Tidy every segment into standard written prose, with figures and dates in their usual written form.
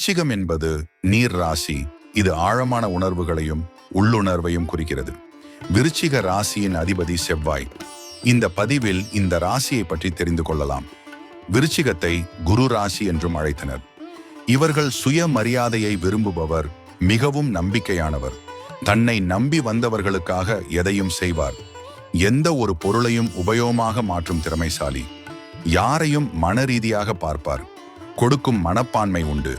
விருச்சிகம் என்பது நீர் ராசி. இது ஆழமான உணர்வுகளையும் உள்ளுணர்வையும் குறிக்கிறது. விருச்சிக ராசியின் அதிபதி செவ்வாய். இந்த பதிவில் இந்த ராசியை பற்றி தெரிந்து கொள்ளலாம். விருச்சிகத்தை குரு ராசி என்றும் அழைத்தனர். இவர்கள் சுயமரியாதையை விரும்புபவர், மிகவும் நம்பிக்கையானவர். தன்னை நம்பி வந்தவர்களுக்காக எதையும் செய்வார். எந்த ஒரு பொருளையும் உபயோகமாக மாற்றும் திறமைசாலி. யாரையும் மனரீதியாக பார்ப்பார். கொடுக்கும் மனப்பான்மை உண்டு.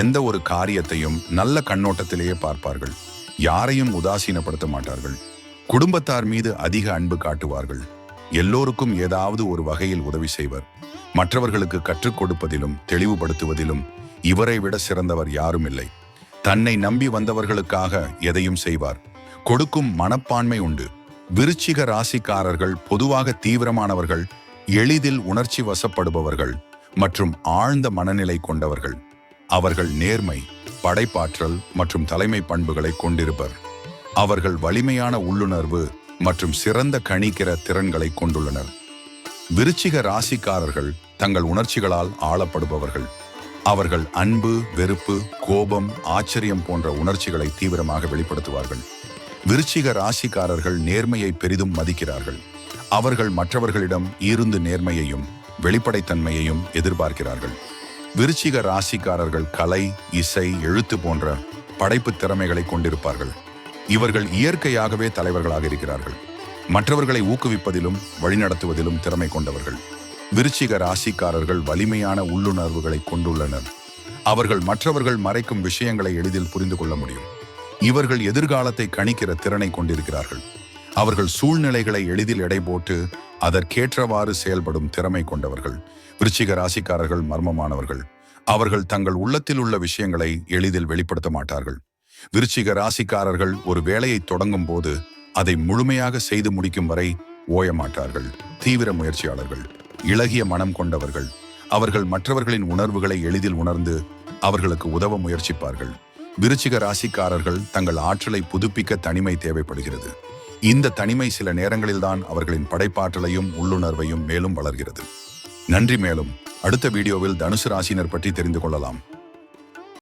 எந்த ஒரு காரியத்தையும் நல்ல கண்ணோட்டத்திலேயே பார்ப்பார்கள். யாரையும் உதாசீனப்படுத்த மாட்டார்கள். குடும்பத்தார் மீது அதிக அன்பு காட்டுவார்கள். எல்லோருக்கும் ஏதாவது ஒரு வகையில் உதவி செய்வர். மற்றவர்களுக்கு கற்றுக் கொடுப்பதிலும் தெளிவுபடுத்துவதிலும் இவரை விட சிறந்தவர் யாரும் இல்லை. தன்னை நம்பி வந்தவர்களுக்காக எதையும் செய்வார். கொடுக்கும் மனப்பான்மை உண்டு. விருச்சிக ராசிக்காரர்கள் பொதுவாக தீவிரமானவர்கள், எளிதில் உணர்ச்சி வசப்படுபவர்கள் மற்றும் ஆழ்ந்த மனநிலை கொண்டவர்கள். அவர்கள் நேர்மை, படைப்பாற்றல் மற்றும் தலைமை பண்புகளை கொண்டிருப்பர். அவர்கள் வலிமையான உள்ளுணர்வு மற்றும் சிறந்த கணிக்கிற திறன்களை கொண்டுள்ளனர். விருச்சிக ராசிக்காரர்கள் தங்கள் உணர்ச்சிகளால் ஆளப்படுபவர்கள். அவர்கள் அன்பு, வெறுப்பு, கோபம், ஆச்சரியம் போன்ற உணர்ச்சிகளை தீவிரமாக வெளிப்படுத்துவார்கள். விருச்சிக ராசிக்காரர்கள் நேர்மையை பெரிதும் மதிக்கிறார்கள். அவர்கள் மற்றவர்களிடம் இருந்து நேர்மையையும் வெளிப்படைத்தன்மையையும் எதிர்பார்க்கிறார்கள். விருச்சிக ராசிக்காரர்கள் கலை, இசை, எழுத்து போன்ற படைப்பு திறமைகளை கொண்டிருப்பார்கள். இவர்கள் இயற்கையாகவே தலைவர்களாக இருக்கிறார்கள். மற்றவர்களை ஊக்குவிப்பதிலும் வழிநடத்துவதிலும் திறமை கொண்டவர்கள். விருச்சிக ராசிக்காரர்கள் வலிமையான உள்ளுணர்வுகளை கொண்டுள்ளனர். அவர்கள் மற்றவர்கள் மறைக்கும் விஷயங்களை எளிதில் புரிந்து கொள்ள முடியும். இவர்கள் எதிர்காலத்தை கணிக்கிற திறனை கொண்டிருக்கிறார்கள். அவர்கள் சூழ்நிலைகளை எளிதில் எடை போட்டு அதற்கேற்றவாறு செயல்படும் திறமை கொண்டவர்கள். விருச்சிக ராசிக்காரர்கள் மர்மமானவர்கள். அவர்கள் தங்கள் உள்ளத்தில் உள்ள விஷயங்களை எளிதில் வெளிப்படுத்த மாட்டார்கள். விருச்சிக ராசிக்காரர்கள் ஒரு வேலையை தொடங்கும் போது அதை முழுமையாக செய்து முடிக்கும் வரை ஓய மாட்டார்கள். தீவிர முயற்சியாளர்கள், இளகிய மனம் கொண்டவர்கள். அவர்கள் மற்றவர்களின் உணர்வுகளை எளிதில் உணர்ந்து அவர்களுக்கு உதவ முயற்சிப்பார்கள். விருச்சிக ராசிக்காரர்கள் தங்கள் ஆற்றலை புதுப்பிக்க தனிமை தேவைப்படுகிறது. இந்த தனிமை சில நேரங்களில்தான் அவர்களின் படைப்பாற்றலையும் உள்ளுணர்வையும் மேலும் வளர்கிறது. நன்றி. மேலும் அடுத்த வீடியோவில் தனுசு ராசியினர் பற்றி தெரிந்து கொள்ளலாம்.